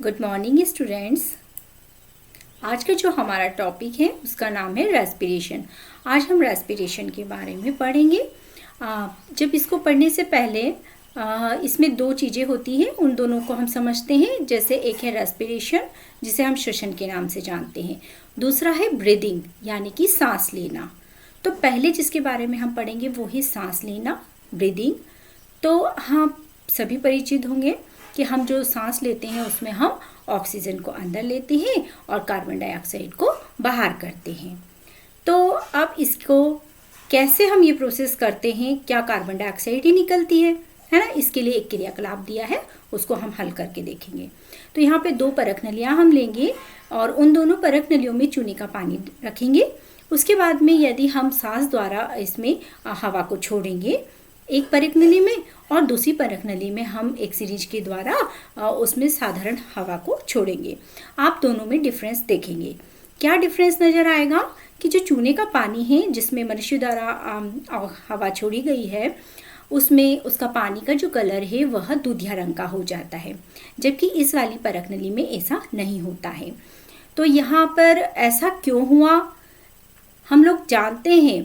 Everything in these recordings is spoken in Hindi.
Good morning students. आज का जो हमारा टॉपिक है उसका नाम है रेस्पिरेशन। आज हम रेस्पिरेशन के बारे में पढ़ेंगे। जब इसको पढ़ने से पहले इसमें दो चीज़ें होती हैं, उन दोनों को हम समझते हैं। जैसे एक है रेस्पिरेशन, जिसे हम श्वसन के नाम से जानते हैं। दूसरा है ब्रीदिंग, यानी कि सांस लेना। तो पहले जिसके बारे में हम पढ़ेंगे वो है सांस लेना, ब्रीदिंग। तो हम सभी परिचित होंगे कि हम जो सांस लेते हैं उसमें हम ऑक्सीजन को अंदर लेते हैं और कार्बन डाइऑक्साइड को बाहर करते हैं। तो अब इसको कैसे हम ये प्रोसेस करते हैं, क्या कार्बन डाइऑक्साइड ही निकलती है ना? इसके लिए एक क्रियाकलाप दिया है, उसको हम हल करके देखेंगे। तो यहाँ पे दो परख नलियाँ हम लेंगे और उन दोनों परख नलियों में चूने का पानी रखेंगे। उसके बाद में यदि हम सांस द्वारा इसमें हवा को छोड़ेंगे एक परख नली में, और दूसरी परख नली में हम एक सीरीज के द्वारा उसमें साधारण हवा को छोड़ेंगे। आप दोनों में डिफरेंस देखेंगे। क्या डिफरेंस नज़र आएगा कि जो चूने का पानी है जिसमें मनुष्य द्वारा हवा छोड़ी गई है, उसमें उसका पानी का जो कलर है वह दूधिया रंग का हो जाता है, जबकि इस वाली परख नली में ऐसा नहीं होता है। तो यहाँ पर ऐसा क्यों हुआ? हम लोग जानते हैं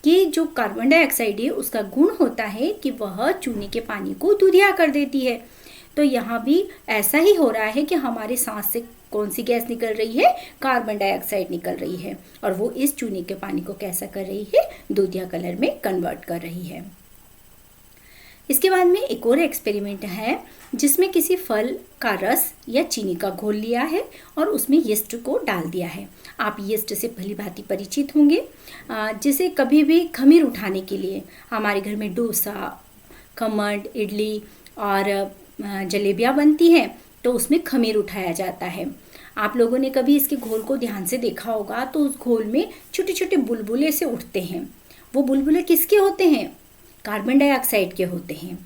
कि जो कार्बन डाइऑक्साइड है उसका गुण होता है कि वह चूने के पानी को दूधिया कर देती है। तो यहाँ भी ऐसा ही हो रहा है कि हमारे सांस से कौन सी गैस निकल रही है? कार्बन डाइऑक्साइड निकल रही है, और वो इस चूने के पानी को कैसा कर रही है? दूधिया कलर में कन्वर्ट कर रही है। इसके बाद में एक और एक्सपेरिमेंट है जिसमें किसी फल का रस या चीनी का घोल लिया है और उसमें यीस्ट को डाल दिया है। आप यीस्ट से भली भांति परिचित होंगे। जिसे कभी भी खमीर उठाने के लिए हमारे घर में डोसा, खमण, इडली और जलेबियाँ बनती हैं, तो उसमें खमीर उठाया जाता है। आप लोगों ने कभी इसके घोल को ध्यान से देखा होगा, तो उस घोल में छोटे छोटे बुलबुले से उठते हैं। वो बुलबुले किसके होते हैं? कार्बन डाइऑक्साइड के होते हैं।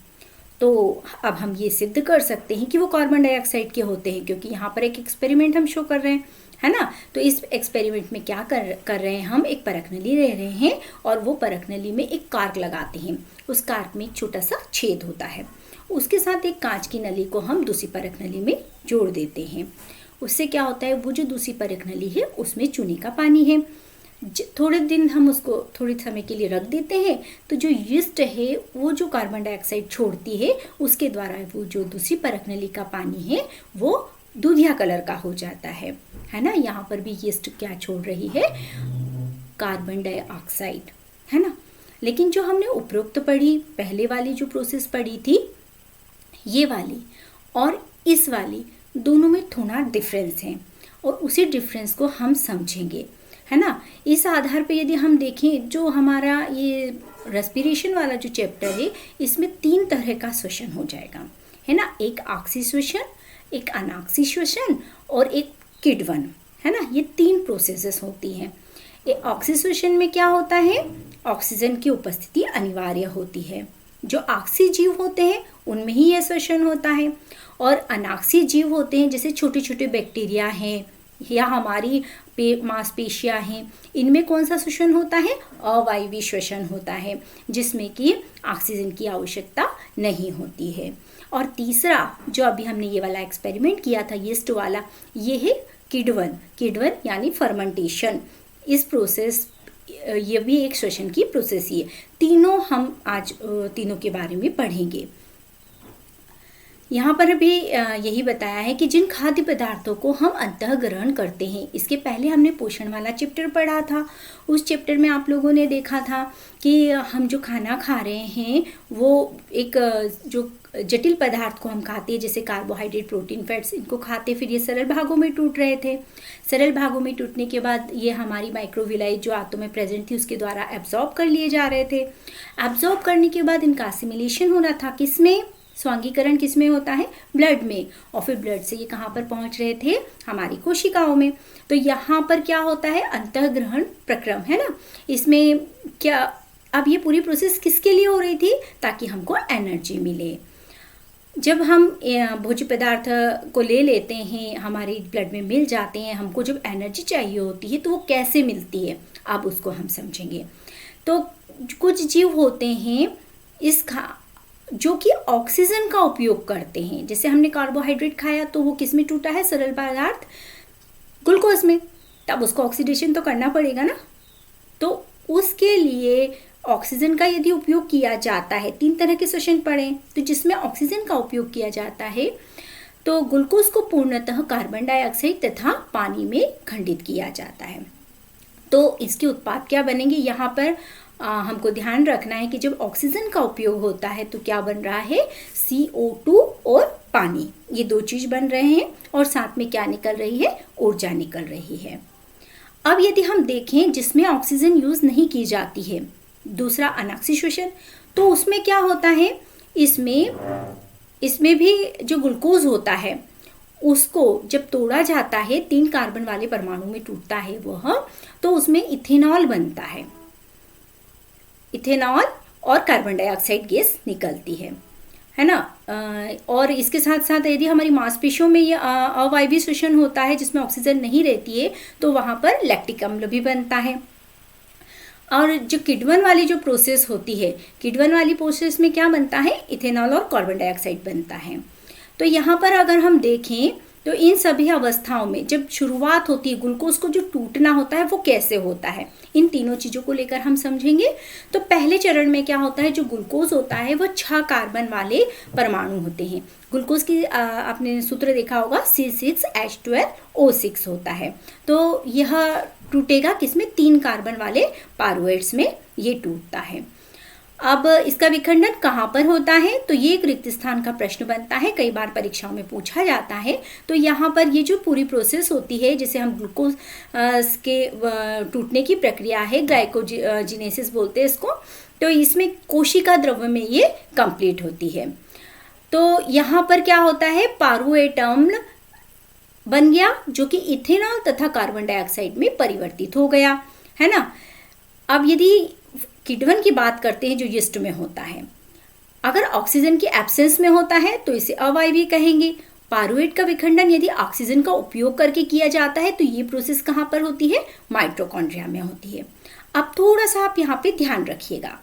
तो अब हम ये सिद्ध कर सकते हैं कि वो कार्बन डाइऑक्साइड के होते हैं, क्योंकि यहाँ पर एक एक्सपेरिमेंट हम शो कर रहे हैं, है ना? तो इस एक्सपेरिमेंट में क्या कर रहे हैं, हम एक परख नली ले रहे हैं और वो परख नली में एक कार्क लगाते हैं। उस कार्क में एक छोटा सा छेद होता है, उसके साथ एक कांच की नली को हम दूसरी परख नली में जोड़ देते हैं। उससे क्या होता है, वो जो दूसरी परख नली है उसमें चूने का पानी है। थोड़े दिन हम उसको थोड़े समय के लिए रख देते हैं, तो जो यीस्ट है वो जो कार्बन डाइऑक्साइड छोड़ती है उसके द्वारा वो जो दूसरी परख नली का पानी है वो दूधिया कलर का हो जाता है ना? यहाँ पर भी यीस्ट क्या छोड़ रही है? कार्बन डाइऑक्साइड, है ना? लेकिन जो हमने उपरोक्त पढ़ी, पहले वाली जो प्रोसेस पढ़ी थी, ये वाली और इस वाली दोनों में थोड़ा डिफरेंस है, और उसी डिफरेंस को हम समझेंगे, है ना? इस आधार पे यदि हम देखें, जो हमारा ये रेस्पिरेशन वाला जो चैप्टर है, इसमें 3 तरह का श्वसन हो जाएगा, है ना? एक ऑक्सी श्वसन, एक अनाक्सी श्वसन और एक किडवन, है ना? ये 3 प्रोसेसेस होती हैं। ऑक्सी श्वसन में क्या होता है? ऑक्सीजन की उपस्थिति अनिवार्य होती है। जो ऑक्सी जीव होते हैं उनमें ही यह श्वसन होता है, और अनाक्सी जीव होते हैं जैसे छोटे छोटे बैक्टीरिया हैं या हमारी मांसपेशियां हैं, इनमें कौन सा श्वसन होता है? अवायवीय श्वसन होता है, जिसमें कि ऑक्सीजन की आवश्यकता नहीं होती है। और तीसरा जो अभी हमने ये वाला एक्सपेरिमेंट किया था यीस्ट वाला, ये है किडवन यानी फर्मेंटेशन। इस प्रोसेस, ये भी एक श्वसन की प्रोसेस ही है। तीनों हम आज तीनों के बारे में पढ़ेंगे। यहाँ पर भी यही बताया है कि जिन खाद्य पदार्थों को हम अंतः ग्रहण करते हैं, इसके पहले हमने पोषण वाला चैप्टर पढ़ा था। उस चैप्टर में आप लोगों ने देखा था कि हम जो खाना खा रहे हैं वो एक जो जटिल पदार्थ को हम खाते हैं, जैसे कार्बोहाइड्रेट, प्रोटीन, फैट्स, इनको खाते, फिर ये सरल भागों में टूट रहे थे। सरल भागों में टूटने के बाद ये हमारी माइक्रोविलाई जो आंतों में प्रेजेंट थी उसके द्वारा एब्जॉर्ब कर लिए जा रहे थे। एब्जॉर्ब करने के बाद इनका असिमिलेशन हो रहा था, किसमें? स्वांगीकरण किसमें होता है? ब्लड में, और फिर ब्लड से ये कहाँ पर पहुँच रहे थे? हमारी कोशिकाओं में। तो यहाँ पर क्या होता है? अंतःग्रहण प्रक्रम, है ना? इसमें क्या, अब ये पूरी प्रोसेस किसके लिए हो रही थी? ताकि हमको एनर्जी मिले। जब हम भोज्य पदार्थ को ले लेते हैं, हमारे ब्लड में मिल जाते हैं, हमको जब एनर्जी चाहिए होती है तो वो कैसे मिलती है, अब उसको हम समझेंगे। तो कुछ जीव होते हैं इस जो कि ऑक्सीजन का उपयोग करते हैं। जैसे हमने कार्बोहाइड्रेट खाया तो वो किस में टूटा है, सरल पदार्थ ग्लूकोज में, तब उसको ऑक्सीडेशन तो करना पड़ेगा ना। तो उसके लिए ऑक्सीजन का यदि उपयोग किया जाता है, 3 तरह के श्वसन पढ़े, तो जिसमें ऑक्सीजन का उपयोग किया जाता है तो ग्लूकोज को पूर्णतः कार्बन डाइऑक्साइड तथा पानी में खंडित किया जाता है। तो इसके उत्पाद क्या बनेंगे, यहाँ पर हमको ध्यान रखना है कि जब ऑक्सीजन का उपयोग होता है तो क्या बन रहा है, CO2 और पानी, ये 2 चीज बन रहे हैं, और साथ में क्या निकल रही है, ऊर्जा निकल रही है। अब यदि हम देखें जिसमें ऑक्सीजन यूज नहीं की जाती है, दूसरा अनाक्षी श्वसन, तो उसमें क्या होता है, इसमें भी जो ग्लूकोज होता है उसको जब तोड़ा जाता है, 3 कार्बन वाले परमाणु में टूटता है वह, तो उसमें इथेनॉल बनता है, इथेनॉल और कार्बन डाइऑक्साइड गैस निकलती है ना। और इसके साथ साथ यदि हमारी मांसपेशियों में ये अवायवीय श्वसन होता है जिसमें ऑक्सीजन नहीं रहती है, तो वहाँ पर लैक्टिक अम्ल भी बनता है। और जो किण्वन वाली जो प्रोसेस होती है, किण्वन वाली प्रोसेस में क्या बनता है, इथेनॉल और कार्बन डाइऑक्साइड बनता है। तो यहाँ पर अगर हम देखें तो इन सभी अवस्थाओं में जब शुरुआत होती है, ग्लूकोज को जो टूटना होता है वो कैसे होता है, इन तीनों चीज़ों को लेकर हम समझेंगे। तो पहले चरण में क्या होता है, जो ग्लूकोज होता है वो 6 कार्बन वाले परमाणु होते हैं। ग्लूकोज की आपने सूत्र देखा होगा, C6H12O6 होता है। तो यह टूटेगा किसमें, 3 कार्बन वाले पारुएट्स में ये टूटता है। अब इसका विखंडन कहाँ पर होता है, तो ये एक रिक्त स्थान का प्रश्न बनता है, कई बार परीक्षाओं में पूछा जाता है। तो यहाँ पर ये जो पूरी प्रोसेस होती है जिसे हम ग्लूकोज के टूटने की प्रक्रिया है, ग्लाइकोजिनेसिस बोलते हैं इसको, तो इसमें कोशिका द्रव्य में ये कंप्लीट होती है। तो यहाँ पर क्या होता है, पारुएट अम्ल बन गया जो कि इथेनॉल तथा कार्बन डाइऑक्साइड में परिवर्तित हो गया, है ना। अब यदि किण्वन की बात करते हैं जो यीस्ट में होता है, अगर ऑक्सीजन की एब्सेंस में होता है तो इसे अवायवीय कहेंगे। पारुएट का विखंडन यदि ऑक्सीजन का उपयोग करके किया जाता है तो ये प्रोसेस कहाँ पर होती है, माइटोकॉन्ड्रिया में होती है। अब थोड़ा सा आप यहाँ पे ध्यान रखिएगा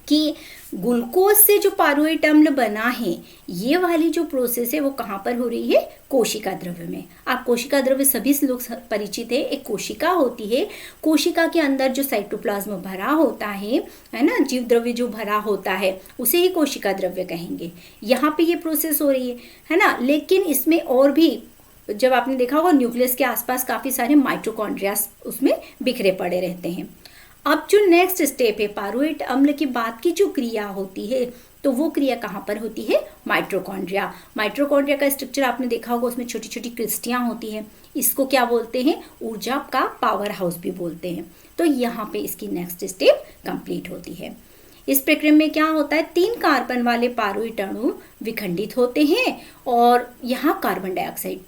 कि ग्लूकोज से जो पारुएट अम्ल बना है, ये वाली जो प्रोसेस है वो कहाँ पर हो रही है, कोशिका द्रव्य में। आप कोशिका द्रव्य सभी लोग परिचित है, एक कोशिका होती है, कोशिका के अंदर जो साइटोप्लाज्म भरा होता है ना, जीव द्रव्य जो भरा होता है उसे ही कोशिका द्रव्य कहेंगे। यहाँ पे ये प्रोसेस हो रही है ना। लेकिन इसमें और भी, जब आपने देखा होगा न्यूक्लियस के आसपास काफी सारे माइटोकॉन्ड्रिया उसमें बिखरे पड़े रहते हैं। अब जो नेक्स्ट स्टेप है, पारुएट अम्ल की बाद की जो क्रिया होती है, तो वो क्रिया कहाँ पर होती है, माइटोकॉन्ड्रिया। माइटोकॉन्ड्रिया का स्ट्रक्चर आपने देखा होगा, उसमें छोटी छोटी क्रिस्टियाँ होती हैं। इसको क्या बोलते हैं, ऊर्जा का पावर हाउस भी बोलते हैं। तो यहाँ पे इसकी नेक्स्ट स्टेप कंप्लीट होती है। इस प्रक्रिया में क्या होता है, 3 कार्बन वाले पारुएट अणु विखंडित होते हैं और यहाँ कार्बन डाइऑक्साइड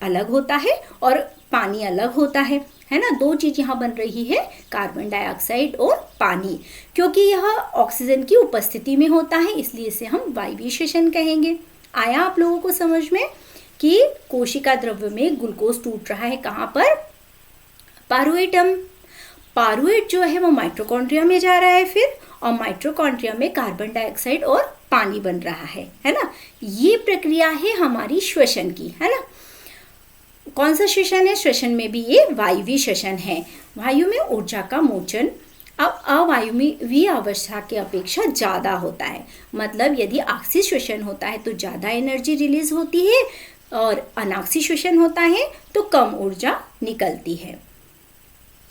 अलग होता है और पानी अलग होता है ना। 2 चीज यहाँ बन रही है, कार्बन डाइऑक्साइड और पानी। क्योंकि यह ऑक्सीजन की उपस्थिति में होता है इसलिए इसे हम वायवीय श्वसन कहेंगे। आया आप लोगों को समझ में कि कोशिका द्रव्य में ग्लूकोज टूट रहा है कहाँ पर, पारुएट अम्ल। पारुएट जो है वो माइटोकॉन्ड्रिया में जा रहा है फिर, और माइटोकॉन्ड्रिया में कार्बन डाइऑक्साइड और पानी बन रहा है ना। ये प्रक्रिया है हमारी श्वसन की, है ना। कौन सा श्वसन है, श्वसन में भी ये वायवीय श्वसन है। वायु में ऊर्जा का मोचन अब अवायवीय अवस्था की अपेक्षा ज़्यादा होता है। मतलब यदि आक्सीय श्वसन होता है तो ज़्यादा एनर्जी रिलीज होती है और अनाक्सीय श्वसन होता है तो कम ऊर्जा निकलती है।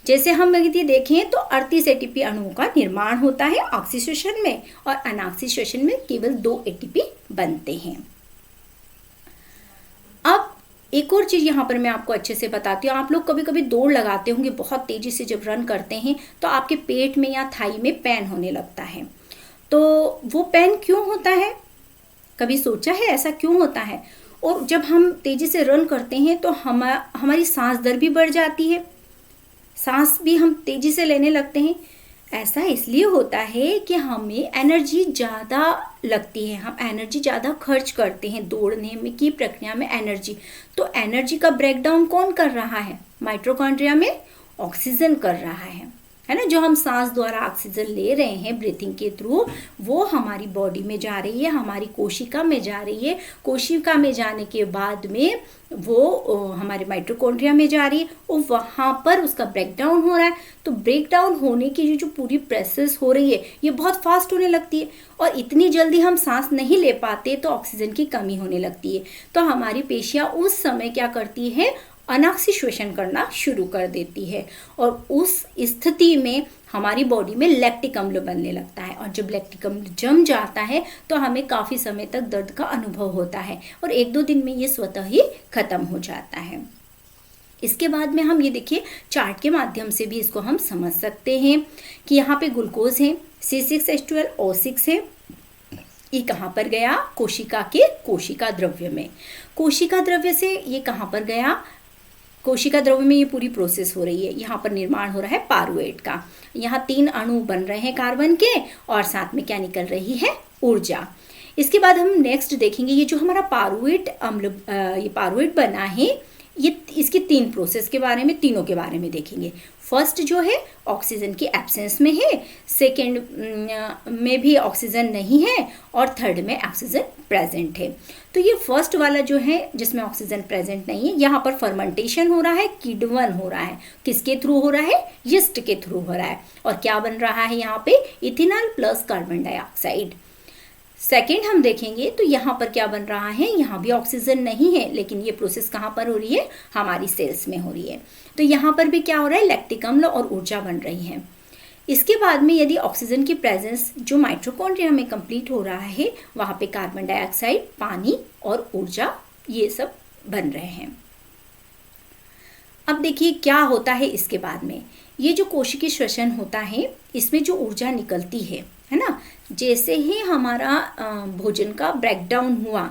जैसे हम यदि देखें तो 38 ATP अणुओं का निर्माण होता है आक्सीय श्वसन में, और अनाक्सीय श्वसन में केवल 2 ATP बनते हैं। अब एक और चीज़ यहाँ पर मैं आपको अच्छे से बताती हूँ। आप लोग कभी कभी दौड़ लगाते होंगे, बहुत तेज़ी से जब रन करते हैं तो आपके पेट में या थाई में पेन होने लगता है। तो वो पेन क्यों होता है, कभी सोचा है ऐसा क्यों होता है? और जब हम तेज़ी से रन करते हैं तो हमारी सांस दर भी बढ़ जाती है, सांस भी हम तेज़ी से लेने लगते हैं। ऐसा इसलिए होता है कि हमें एनर्जी ज़्यादा लगती है, हम एनर्जी ज़्यादा खर्च करते हैं दौड़ने में की प्रक्रिया में एनर्जी। तो एनर्जी का ब्रेकडाउन कौन कर रहा है, माइटोकॉन्ड्रिया में ऑक्सीजन कर रहा है। है ना, जो हम सांस द्वारा ऑक्सीजन ले रहे हैं ब्रीथिंग के थ्रू, वो हमारी बॉडी में जा रही है, हमारी कोशिका में जा रही है। कोशिका में जाने के बाद में वो हमारे माइटोकॉन्ड्रिया में जा रही है और वहाँ पर उसका ब्रेकडाउन हो रहा है। तो ब्रेकडाउन होने की जो पूरी प्रोसेस हो रही है ये बहुत फास्ट होने लगती है और इतनी जल्दी हम सांस नहीं ले पाते तो ऑक्सीजन की कमी होने लगती है। तो हमारी पेशियाँ उस समय क्या करती है, अनऑक्सीडेशन करना शुरू कर देती है और उस स्थिति में हमारी बॉडी में लैक्टिक अम्ल बनने लगता है और जब लैक्टिक अम्ल जम जाता है तो हमें काफ़ी समय तक दर्द का अनुभव होता है और 1-2 दिन में ये स्वतः ही खत्म हो जाता है। इसके बाद में हम ये देखिए चार्ट के माध्यम से भी इसको हम समझ सकते हैं कि यहाँ पे ग्लूकोज है, C6H12O6 है। ये कहाँ पर गया, कोशिका द्रव्य में। कोशिका द्रव्य से ये कहाँ पर गया, कोशिका द्रव्य में ये पूरी प्रोसेस हो रही है। यहाँ पर निर्माण हो रहा है पारुवेट का। यहाँ 3 अणु बन रहे हैं कार्बन के और साथ में क्या निकल रही है, ऊर्जा। इसके बाद हम नेक्स्ट देखेंगे ये जो हमारा पारुवेट अम्ल ये पारुवेट बना है, ये इसकी 3 प्रोसेस के बारे में, तीनों के बारे में देखेंगे। फर्स्ट जो है ऑक्सीजन की एब्सेंस में है, सेकेंड में भी ऑक्सीजन नहीं है और थर्ड में ऑक्सीजन प्रेजेंट है। तो ये फर्स्ट वाला जो है जिसमें ऑक्सीजन प्रेजेंट नहीं है, यहाँ पर फर्मेंटेशन हो रहा है, किण्वन हो रहा है। किसके थ्रू हो रहा है, यीस्ट के थ्रू हो रहा है। और क्या बन रहा है यहाँ पे, ethanol plus carbon dioxide. Second हम देखेंगे तो यहाँ पर क्या बन रहा है, यहाँ भी ऑक्सीजन नहीं है लेकिन ये प्रोसेस कहाँ पर हो रही है, हमारी सेल्स में हो रही है। तो यहाँ पर भी क्या हो रहा है, लैक्टिक अम्ल और ऊर्जा बन रही है। इसके बाद में यदि ऑक्सीजन की प्रेजेंस जो माइटोकॉन्ड्रिया में कंप्लीट हो रहा है, वहाँ पे कार्बन डाइऑक्साइड, पानी और ऊर्जा ये सब बन रहे हैं। अब देखिए क्या होता है इसके बाद में, ये जो कोशिकीय श्वसन होता है इसमें जो ऊर्जा निकलती है ना, जैसे ही हमारा भोजन का ब्रेकडाउन हुआ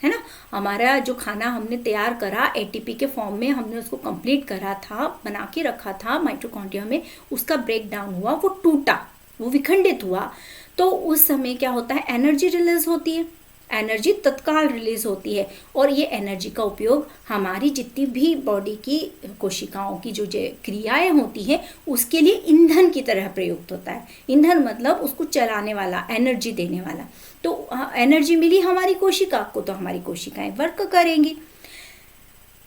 है ना, हमारा जो खाना हमने तैयार करा एटीपी के फॉर्म में, हमने उसको कंप्लीट करा था, बना के रखा था माइटोकॉन्ड्रिया में, उसका ब्रेकडाउन हुआ, वो टूटा, वो विखंडित हुआ। तो उस समय क्या होता है, एनर्जी रिलीज होती है, एनर्जी तत्काल रिलीज होती है और ये एनर्जी का उपयोग हमारी जितनी भी बॉडी की कोशिकाओं की जो क्रियाएं होती हैं उसके लिए ईंधन की तरह प्रयुक्त होता है। ईंधन मतलब उसको चलाने वाला, एनर्जी देने वाला। तो एनर्जी मिली हमारी कोशिका को तो हमारी कोशिकाएं वर्क करेंगी।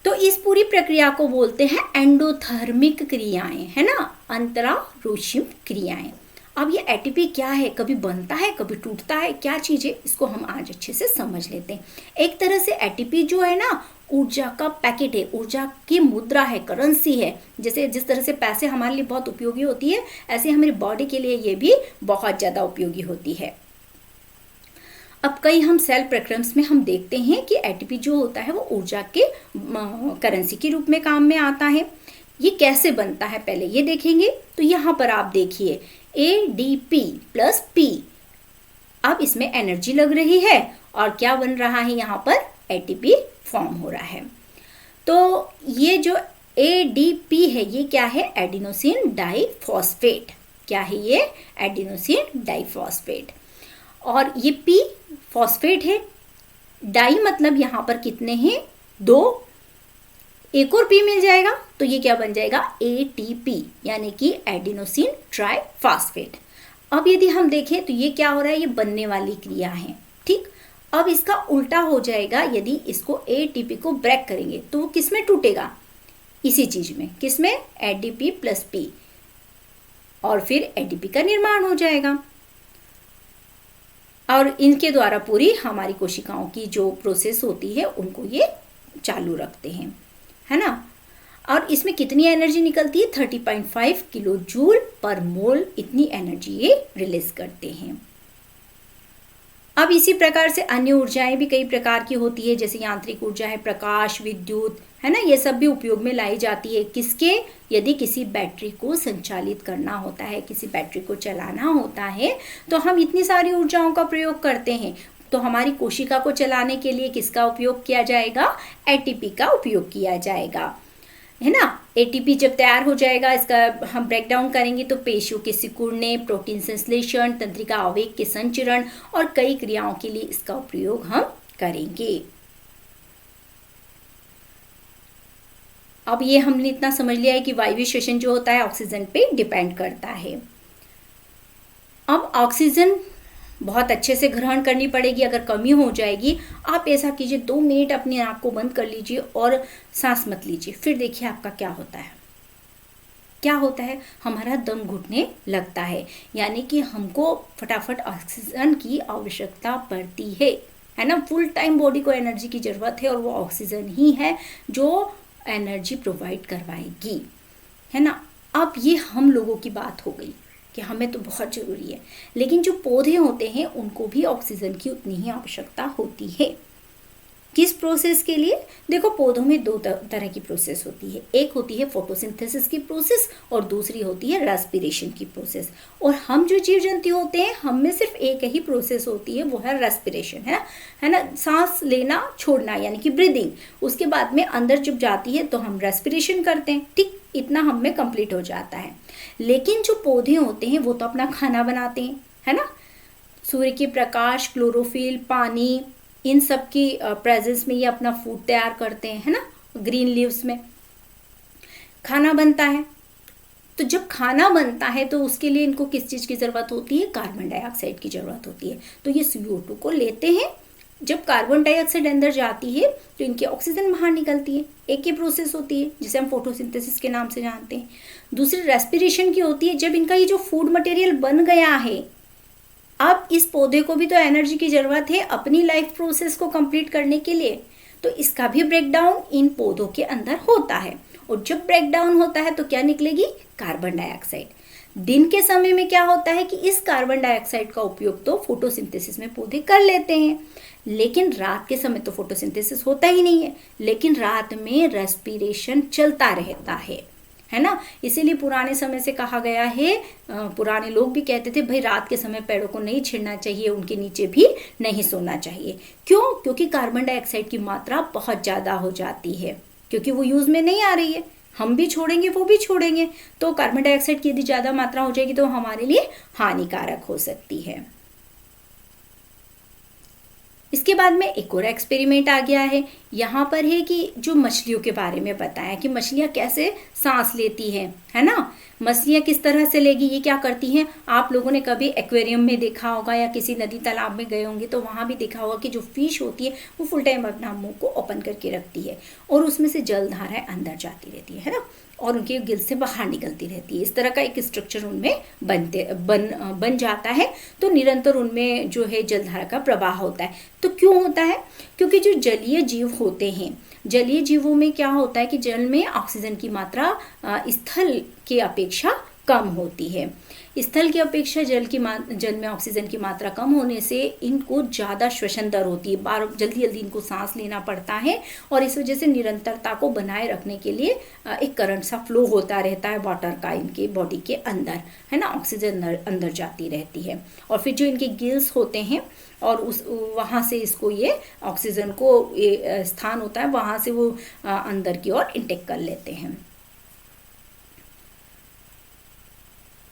तो इस पूरी प्रक्रिया को बोलते हैं एंडोथर्मिक क्रियाएं, है ना, अंतरारोशिम क्रियाएं। अब ये एटीपी क्या है, कभी बनता है कभी टूटता है, क्या चीज़ है, इसको हम आज अच्छे से समझ लेते हैं। एक तरह से एटीपी जो है ना, ऊर्जा का पैकेट है, ऊर्जा की मुद्रा है, करेंसी है। जैसे जिस तरह से पैसे हमारे लिए बहुत उपयोगी होती है, ऐसे हमारी बॉडी के लिए ये भी बहुत ज़्यादा उपयोगी होती है। अब कई हम सेल प्रक्रम्स में हम देखते हैं कि एटीपी जो होता है वो ऊर्जा के करेंसी के रूप में काम में आता है। ये कैसे बनता है पहले ये देखेंगे। तो यहाँ पर आप देखिए ADP प्लस P, अब इसमें एनर्जी लग रही है और क्या बन रहा है, यहाँ पर ATP फॉर्म हो रहा है। तो ये जो ADP है ये क्या है, एडिनोसिन डाइफॉस्फेट। क्या है ये, एडिनोसिन डाइफॉस्फेट। और ये P फॉस्फेट है, डाई मतलब यहाँ पर कितने हैं, 2, एक और P मिल जाएगा तो ये क्या बन जाएगा, ATP यानी कि एडिनोसिन ट्राइफॉस्फेट। अब यदि हम देखें तो ये क्या हो रहा है, ये बनने वाली क्रिया है, ठीक। अब इसका उल्टा हो जाएगा, यदि इसको ATP को ब्रेक करेंगे तो वो किस में टूटेगा, इसी चीज में, किस में, ADP प्लस P, और फिर ATP का निर्माण हो जाएगा। और इनके द्वारा पूरी हमारी कोशिकाओं की जो प्रोसेस होती है उनको ये चालू रखते हैं, है ना। और इसमें कितनी एनर्जी निकलती है, 30.5 किलो जूल पर मोल, इतनी एनर्जी ये रिलीज करते हैं। अब इसी प्रकार से अन्य ऊर्जाएं भी कई प्रकार की होती है, जैसे यांत्रिक ऊर्जा है, प्रकाश, विद्युत, है ना, ये सब भी उपयोग में लाई जाती है। किसके, यदि किसी बैटरी को संचालित करना होता है, किसी बैटरी को चलाना होता है तो हम इतनी सारी ऊर्जाओं का प्रयोग करते हैं। तो हमारी कोशिका को चलाने के लिए किसका उपयोग किया जाएगा, ATP का उपयोग किया जाएगा, है ना। ATP जब तैयार हो जाएगा, इसका हम ब्रेक डाउन करेंगे तो पेशियों के सिकुड़ने, प्रोटीन संश्लेषण, तंत्रिका आवेग के संचरण और कई क्रियाओं के लिए इसका उपयोग हम करेंगे। अब ये हमने इतना समझ लिया है कि वायवीय श्वसन जो होता है ऑक्सीजन पे डिपेंड करता है। अब ऑक्सीजन बहुत अच्छे से ग्रहण करनी पड़ेगी। अगर कमी हो जाएगी, आप ऐसा कीजिए 2 मिनट अपनी आँख को बंद कर लीजिए और सांस मत लीजिए, फिर देखिए आपका क्या होता है। क्या होता है, हमारा दम घुटने लगता है, यानी कि हमको फटाफट ऑक्सीजन की आवश्यकता पड़ती है ना। फुल टाइम बॉडी को एनर्जी की ज़रूरत है और वो ऑक्सीजन ही है जो एनर्जी प्रोवाइड करवाएगी, है ना। अब ये हम लोगों की बात हो गई कि हमें तो बहुत ज़रूरी है, लेकिन जो पौधे होते हैं उनको भी ऑक्सीजन की उतनी ही आवश्यकता होती है। किस प्रोसेस के लिए? देखो, पौधों में 2 तरह की प्रोसेस होती है। एक होती है फोटोसिंथेसिस की प्रोसेस और दूसरी होती है रेस्पिरेशन की प्रोसेस। और हम जो जीव जंतु होते हैं, हम में सिर्फ एक ही प्रोसेस होती है, वो है रेस्पिरेशन, है ना। सांस लेना छोड़ना, यानी कि ब्रीदिंग। उसके बाद में अंदर जब जाती है तो हम रेस्पिरेशन करते हैं, ठीक इतना हम में कंप्लीट हो जाता है। लेकिन जो पौधे होते हैं वो तो अपना खाना बनाते हैं, है ना। सूर्य के प्रकाश, क्लोरोफिल, पानी, इन सब की प्रेजेंस में ये अपना फूड तैयार करते हैं, है ना। ग्रीन लीव्स में खाना बनता है। तो जब खाना बनता है तो उसके लिए इनको किस चीज़ की ज़रूरत होती है? कार्बन डाइऑक्साइड की ज़रूरत होती है। तो ये CO2 को लेते हैं। जब कार्बन डाइऑक्साइड अंदर जाती है तो इनकी ऑक्सीजन बाहर निकलती है। एक ही प्रोसेस होती है जिसे हम फोटोसिंथेसिस के नाम से जानते हैं। दूसरी रेस्पिरेशन की होती है, जब इनका ये जो फूड मटेरियल बन गया है, अब इस पौधे को भी तो एनर्जी की ज़रूरत है अपनी लाइफ प्रोसेस को कंप्लीट करने के लिए, तो इसका भी ब्रेकडाउन इन पौधों के अंदर होता है। और जब ब्रेकडाउन होता है तो क्या निकलेगी? Carbon dioxide. दिन के समय में क्या होता है कि इस कार्बन डाइऑक्साइड का उपयोग तो फोटोसिंथेसिस में पौधे कर लेते हैं, लेकिन रात के समय तो फोटोसिंथेसिस होता ही नहीं है, लेकिन रात में रेस्पिरेशन चलता रहता है ना। इसीलिए पुराने समय से कहा गया है, पुराने लोग भी कहते थे भाई रात के समय पेड़ों को नहीं छेड़ना चाहिए, उनके नीचे भी नहीं सोना चाहिए। क्यों? क्योंकि कार्बन डाइऑक्साइड की मात्रा बहुत ज़्यादा हो जाती है, क्योंकि वो यूज़ में नहीं आ रही है। हम भी छोड़ेंगे, वो भी छोड़ेंगे, तो कार्बन डाइऑक्साइड की यदि ज़्यादा मात्रा हो जाएगी तो हमारे लिए हानिकारक हो सकती है। इसके बाद में एक और एक्सपेरिमेंट आ गया है। यहाँ पर है कि जो मछलियों के बारे में बताया कि मछलियाँ कैसे सांस लेती हैं, है ना। मछलियाँ किस तरह से लेगी, ये क्या करती हैं? आप लोगों ने कभी एक्वेरियम में देखा होगा या किसी नदी तालाब में गए होंगे तो वहाँ भी देखा होगा कि जो फिश होती है वो फुल टाइम अपना मुंह को ओपन करके रखती है और उसमें से जलधाराएं अंदर जाती रहती है ना, और उनके गिल से बाहर निकलती रहती है। इस तरह का एक स्ट्रक्चर उनमें बन जाता है। तो निरंतर उनमें जो है जलधारा का प्रवाह होता है। तो क्यों होता है? क्योंकि जो जलीय जीव होते हैं, जलीय जीवों में क्या होता है कि जल में ऑक्सीजन की मात्रा स्थल की अपेक्षा कम होती है। स्थल की अपेक्षा जल में ऑक्सीजन की मात्रा कम होने से इनको ज़्यादा श्वसन दर होती है, बार जल्दी जल्दी इनको सांस लेना पड़ता है, और इस वजह से निरंतरता को बनाए रखने के लिए एक करंट सा फ्लो होता रहता है वाटर का इनके बॉडी के अंदर, है ना। ऑक्सीजन अंदर जाती रहती है, और फिर जो इनके गिल्स होते हैं और उस वहाँ से इसको ये ऑक्सीजन को ये स्थान होता है, वहाँ से वो अंदर की ओर इंटेक कर लेते हैं।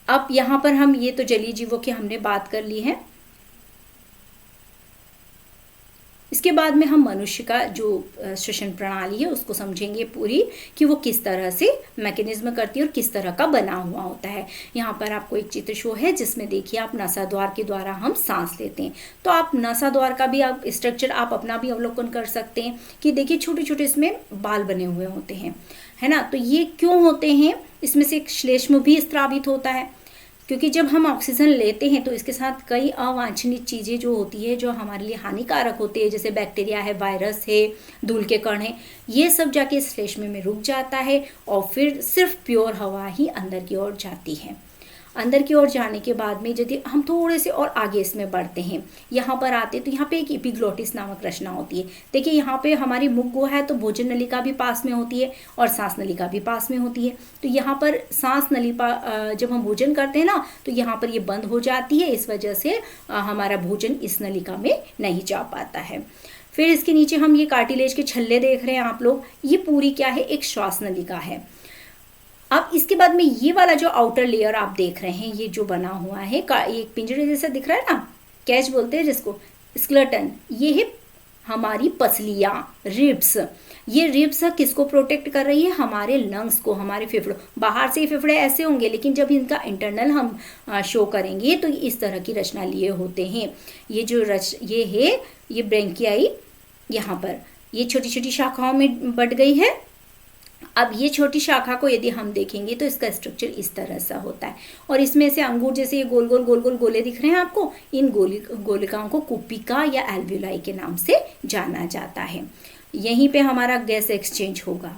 अब यहाँ पर हम ये तो जलीय जीवों की हमने बात कर ली है। इसके बाद में हम मनुष्य का जो श्वसन प्रणाली है उसको समझेंगे पूरी, कि वो किस तरह से मैकेनिज्म करती है और किस तरह का बना हुआ होता है। यहाँ पर आपको एक चित्र शो है जिसमें देखिए आप नासाद्वार के द्वारा हम सांस लेते हैं। तो आप नासाद्वार का भी आप स्ट्रक्चर आप अपना भी अवलोकन कर सकते हैं कि देखिए छोटे छोटे इसमें बाल बने हुए होते हैं, है ना। तो ये क्यों होते हैं? इसमें से एक श्लेष्म भी स्रावित होता है, क्योंकि जब हम ऑक्सीजन लेते हैं तो इसके साथ कई अवांछनीय चीज़ें जो होती है जो हमारे लिए हानिकारक होती है, जैसे बैक्टीरिया है, वायरस है, धूल के कण है, ये सब जाके इस श्लेष्म में रुक जाता है और फिर सिर्फ प्योर हवा ही अंदर की ओर जाती है। अंदर की ओर जाने के बाद में यदि हम थोड़े से और आगे इसमें बढ़ते हैं, यहाँ पर आते हैं तो यहाँ पे एक एपिग्लोटिस नामक रचना होती है। देखिए यहाँ पे हमारी मुख गुहा है तो भोजन नलिका भी पास में होती है और सांस नलिका भी पास में होती है। तो यहाँ पर सांस नलिका जब हम भोजन करते हैं ना तो यहाँ पर ये बंद हो जाती है, इस वजह से हमारा भोजन इस नलिका में नहीं जा पाता है। फिर इसके नीचे हम ये कार्टिलेज के छल्ले देख रहे हैं आप लोग, ये पूरी क्या है? एक श्वास नलिका है। अब इसके बाद में ये वाला जो आउटर लेयर आप देख रहे हैं, ये जो बना हुआ है एक पिंजरे जैसा दिख रहा है ना, कैच बोलते हैं जिसको, स्केलेटन, ये है हमारी पसलियाँ, रिब्स, ये रिब्स किसको प्रोटेक्ट कर रही है? हमारे लंग्स को, हमारे फेफड़ों। बाहर से फेफड़े ऐसे होंगे, लेकिन जब इनका इंटरनल हम शो करेंगे तो इस तरह की रचना लिए होते हैं। ये जो ये है, ये ब्रेंकियाई यहाँ पर ये छोटी छोटी शाखाओं में बट गई है। अब ये छोटी शाखा को यदि हम देखेंगे तो इसका स्ट्रक्चर इस तरह सा होता है, और इसमें से अंगूर जैसे ये गोल गोल गोल गोल गोले दिख रहे हैं आपको, इन गोलिकाओं को कुपिका या एल्वियोलाई के नाम से जाना जाता है। यहीं पे हमारा गैस एक्सचेंज होगा,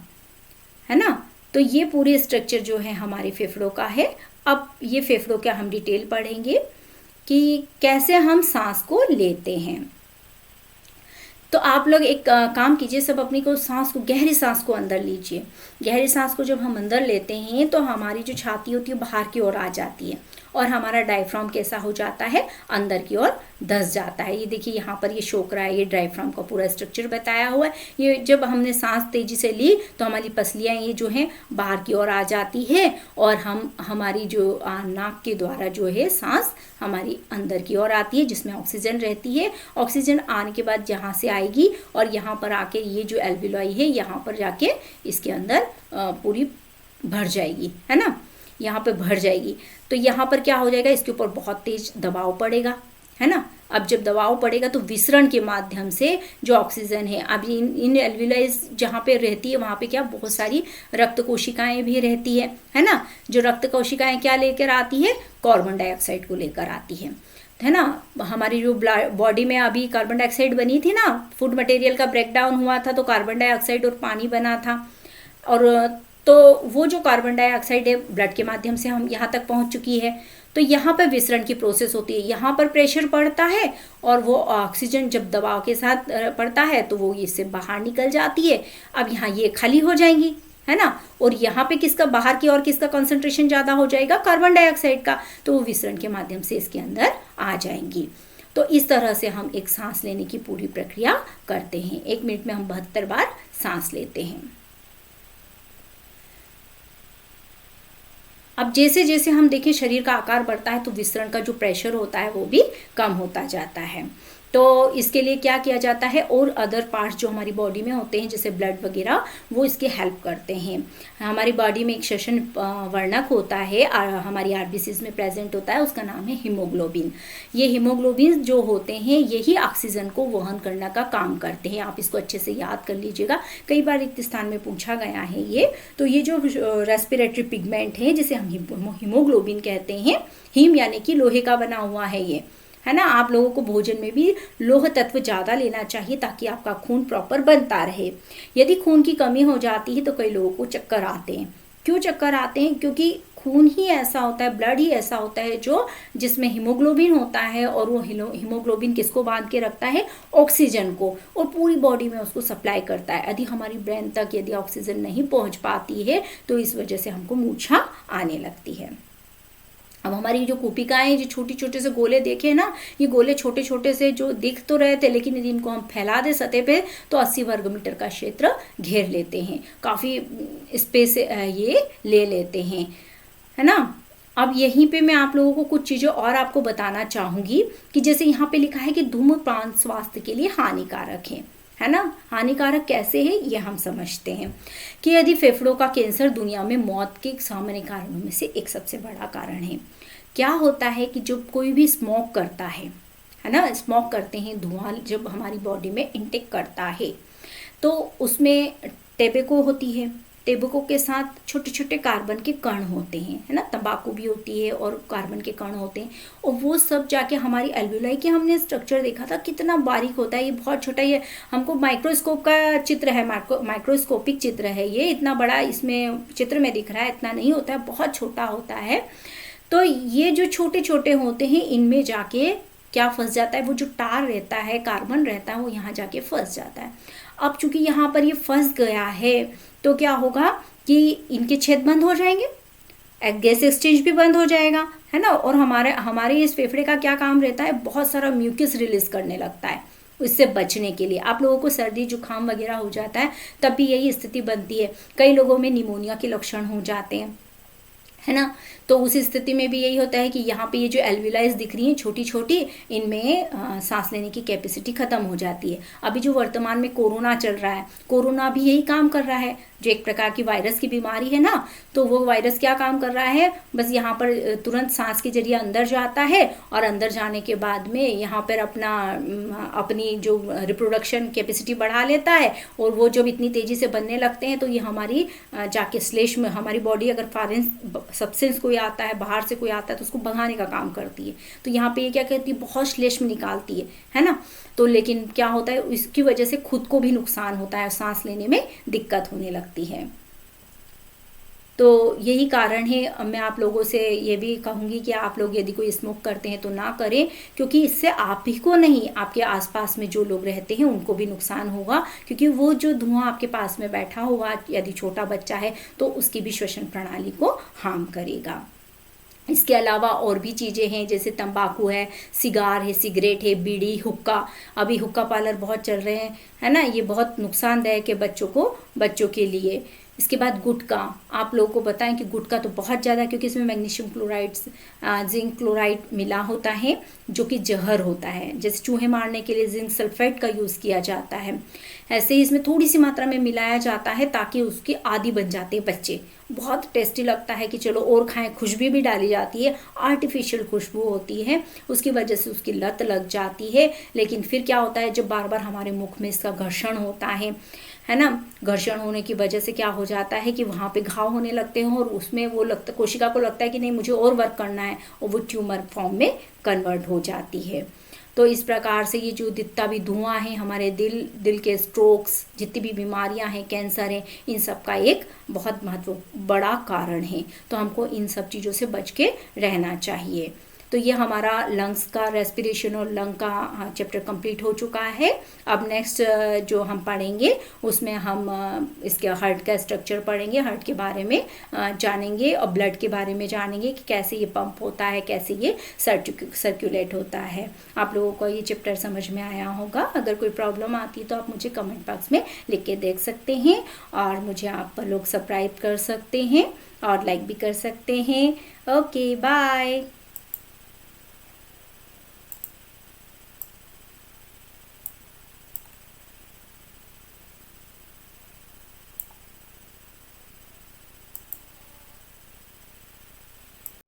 है ना। तो ये पूरे स्ट्रक्चर जो है हमारे फेफड़ों का है। अब ये फेफड़ों का हम डिटेल पढ़ेंगे कि कैसे हम सांस को लेते हैं। तो आप लोग एक काम कीजिए, सब अपनी को सांस को, गहरी सांस को अंदर लीजिए। गहरी सांस को जब हम अंदर लेते हैं तो हमारी जो छाती होती है बाहर की ओर आ जाती है, और हमारा डायफ्राम कैसा हो जाता है? अंदर की ओर धंस जाता है। ये देखिए यहाँ पर ये शो कर रहा है, ये डायफ्राम का पूरा स्ट्रक्चर बताया हुआ है। ये जब हमने सांस तेजी से ली तो हमारी पसलियाँ ये जो हैं बाहर की ओर आ जाती है, और हमारी जो नाक के द्वारा जो है सांस हमारी अंदर की ओर आती है, जिसमें ऑक्सीजन रहती है। ऑक्सीजन आने के बाद यहाँ से आएगी और यहाँ पर आके ये जो एल्वियोलाई है यहाँ पर जाके इसके अंदर पूरी भर जाएगी, है ना, यहाँ पे भर जाएगी। तो यहाँ पर क्या हो जाएगा? इसके ऊपर बहुत तेज दबाव पड़ेगा, है ना। अब जब दबाव पड़ेगा तो विसरण के माध्यम से जो ऑक्सीजन है, अब इन एल्वियोलाई जहाँ पे रहती है वहाँ पे क्या बहुत सारी रक्त कोशिकाएं भी रहती है ना। जो रक्त कोशिकाएं क्या लेकर आती है? कार्बन डाइऑक्साइड को लेकर आती है ना। हमारी जो बॉडी में अभी कार्बन डाइऑक्साइड बनी थी ना, फूड मटेरियल का ब्रेकडाउन हुआ था तो कार्बन डाइऑक्साइड और पानी बना था, और तो वो जो कार्बन डाइऑक्साइड है ब्लड के माध्यम से हम यहाँ तक पहुँच चुकी है। तो यहाँ पर विसरण की प्रोसेस होती है, यहाँ पर प्रेशर पड़ता है और वो ऑक्सीजन जब दबाव के साथ पड़ता है तो वो इससे बाहर निकल जाती है। अब यहाँ ये खाली हो जाएंगी, है ना, और यहाँ पे किसका बाहर की ओर किसका कंसंट्रेशन ज़्यादा हो जाएगा? कार्बन डाइऑक्साइड का। तो वो विसरण के माध्यम से इसके अंदर आ जाएंगी। तो इस तरह से हम एक सांस लेने की पूरी प्रक्रिया करते हैं। 1 मिनट में हम 72 बार सांस लेते हैं। अब जैसे जैसे हम देखें शरीर का आकार बढ़ता है तो विसरण का जो प्रेशर होता है वो भी कम होता जाता है। तो इसके लिए क्या किया जाता है? और अदर पार्ट्स जो हमारी बॉडी में होते हैं जैसे ब्लड वगैरह, वो इसके हेल्प करते हैं। हमारी बॉडी में एक श्वसन वर्णक होता है, हमारी आरबीसीज में प्रेजेंट होता है, उसका नाम है हीमोग्लोबिन। ये हीमोग्लोबिन जो होते हैं यही ऑक्सीजन को वहन करने का काम करते हैं। आप इसको अच्छे से याद कर लीजिएगा, कई बार रिक्त स्थान में पूछा गया है ये। तो ये जो रेस्पिरेटरी पिगमेंट है जिसे हम हीमोग्लोबिन कहते हैं, हीम यानी कि लोहे का बना हुआ है ये, है ना। आप लोगों को भोजन में भी लोह तत्व ज़्यादा लेना चाहिए ताकि आपका खून प्रॉपर बनता रहे। यदि खून की कमी हो जाती है तो कई लोगों को चक्कर आते हैं। क्यों चक्कर आते हैं? क्योंकि खून ही ऐसा होता है, ब्लड ही ऐसा होता है जो जिसमें हीमोग्लोबिन होता है, और वो हीमोग्लोबिन किसको बांध के रखता है? ऑक्सीजन को, और पूरी बॉडी में उसको सप्लाई करता है। यदि हमारी ब्रेन तक यदि ऑक्सीजन नहीं पहुंच पाती है तो इस वजह से हमको मूर्छा आने लगती है। अब हमारी जो कुपिकाएं, जो छोटे छोटे से गोले देखे ना, ये गोले छोटे छोटे से जो दिख तो रहे थे, लेकिन यदि इनको हम फैला दे सतह पे तो 80 वर्ग मीटर का क्षेत्र घेर लेते हैं, काफ़ी स्पेस ये ले लेते हैं, है ना। अब यहीं पे मैं आप लोगों को कुछ चीज़ें और आपको बताना चाहूँगी कि जैसे यहाँ पे लिखा है कि धूम्रपान स्वास्थ्य के लिए हानिकारक है ना। हानिकारक कैसे है ये हम समझते हैं कि यदि फेफड़ों का कैंसर दुनिया में मौत के सामान्य कारणों में से एक सबसे बड़ा कारण है। क्या होता है कि जब कोई भी स्मोक करता है ना, स्मोक करते हैं, धुआं जब हमारी बॉडी में इंटेक करता है तो उसमें टेबेको होती है, टेबेको के साथ छोटे छोटे कार्बन के कण होते हैं, है ना। तंबाकू भी होती है और कार्बन के कण होते हैं, और वो सब जाके हमारी एल्वियोलाई के हमने स्ट्रक्चर देखा था कितना बारीक होता है। ये बहुत छोटा, ये हमको माइक्रोस्कोप का चित्र है, माइक्रोस्कोपिक चित्र है ये, इतना बड़ा इसमें चित्र में दिख रहा है, इतना नहीं होता है, बहुत छोटा होता है। तो ये जो छोटे छोटे होते हैं इनमें जाके क्या फंस जाता है? वो जो टार रहता है, कार्बन रहता है, वो यहाँ जाके फंस जाता है। अब चूंकि यहाँ पर ये फंस गया है तो क्या होगा कि इनके छेद बंद हो जाएंगे, गैस एक्सचेंज भी बंद हो जाएगा, है ना। और हमारे इस फेफड़े का क्या काम रहता है? बहुत सारा म्यूकस रिलीज करने लगता है उससे बचने के लिए। आप लोगों को सर्दी जुकाम वगैरह हो जाता है तब भी यही स्थिति बनती है। कई लोगों में निमोनिया के लक्षण हो जाते हैं, है ना। तो उस स्थिति में भी यही होता है कि यहाँ पे ये जो एल्विलाइज दिख रही हैं छोटी छोटी, इनमें सांस लेने की कैपेसिटी खत्म हो जाती है। अभी जो वर्तमान में कोरोना चल रहा है, कोरोना भी यही काम कर रहा है, जो एक प्रकार की वायरस की बीमारी है ना, तो वो वायरस क्या काम कर रहा है, बस यहाँ पर तुरंत सांस के जरिए अंदर जाता है और अंदर जाने के बाद में यहाँ पर अपनी जो रिप्रोडक्शन कैपेसिटी बढ़ा लेता है, और वो जब इतनी तेजी से बनने लगते हैं तो ये हमारी जाके श्लेष्म में, हमारी बॉडी अगर फॉरेन सब्सटेंस कोई आता है, बाहर से कोई आता है, तो उसको भगाने का काम करती है। तो यहाँ पे ये क्या कहती है, बहुत श्लेष्म निकालती है ना। तो लेकिन क्या होता है, इसकी वजह से खुद को भी नुकसान होता है, सांस लेने में दिक्कत होने लगती है। तो यही कारण है। अब मैं आप लोगों से ये भी कहूँगी कि आप लोग यदि कोई स्मोक करते हैं तो ना करें, क्योंकि इससे आप ही को नहीं, आपके आसपास में जो लोग रहते हैं उनको भी नुकसान होगा, क्योंकि वो जो धुआं आपके पास में बैठा होगा, यदि छोटा बच्चा है तो उसकी भी श्वसन प्रणाली को हार्म करेगा। इसके अलावा और भी चीज़ें हैं, जैसे तंबाकू है, सिगार है, सिगरेट है, बीड़ी, हुक्का। अभी हुक्का पार्लर बहुत चल रहे हैं, है ना, ये बहुत नुकसानदायक है बच्चों के लिए। इसके बाद गुटखा, आप लोगों को बताएं कि गुटखा तो बहुत ज़्यादा, क्योंकि इसमें मैग्नीशियम क्लोराइड, जिंक क्लोराइड मिला होता है, जो कि जहर होता है। जैसे चूहे मारने के लिए जिंक सल्फेट का यूज़ किया जाता है, ऐसे ही इसमें थोड़ी सी मात्रा में मिलाया जाता है ताकि उसके आदी बन जाते हैं बच्चे। बहुत टेस्टी लगता है कि चलो और खाएं, खुशबू भी डाली जाती है, आर्टिफिशियल खुशबू होती है, उसकी वजह से उसकी लत लग जाती है। लेकिन फिर क्या होता है, जब बार बार हमारे मुख में इसका घर्षण होता है ना, घर्षण होने की वजह से क्या हो जाता है कि वहाँ पे घाव होने लगते हैं, और उसमें वो कोशिका को लगता है कि नहीं मुझे और वर्क करना है, और वो ट्यूमर फॉर्म में कन्वर्ट हो जाती है। तो इस प्रकार से ये जो जितना भी धुआं है, हमारे दिल के स्ट्रोक्स, जितनी भी बीमारियां हैं, कैंसर है, इन सब का एक बहुत बड़ा कारण है। तो हमको इन सब चीज़ों से बच के रहना चाहिए। तो ये हमारा लंग्स का, रेस्पिरेशन और लंग का चैप्टर कंप्लीट हो चुका है। अब नेक्स्ट जो हम पढ़ेंगे उसमें हम इसके हार्ट का स्ट्रक्चर पढ़ेंगे, हार्ट के बारे में जानेंगे, और ब्लड के बारे में जानेंगे कि कैसे ये पंप होता है, कैसे ये सर्कुलेट होता है। आप लोगों को ये चैप्टर समझ में आया होगा। अगर कोई प्रॉब्लम आती है तो आप मुझे कमेंट बॉक्स में लिख के देख सकते हैं, और मुझे आप लोग सब्सक्राइब कर सकते हैं और लाइक भी कर सकते हैं। Okay, bye.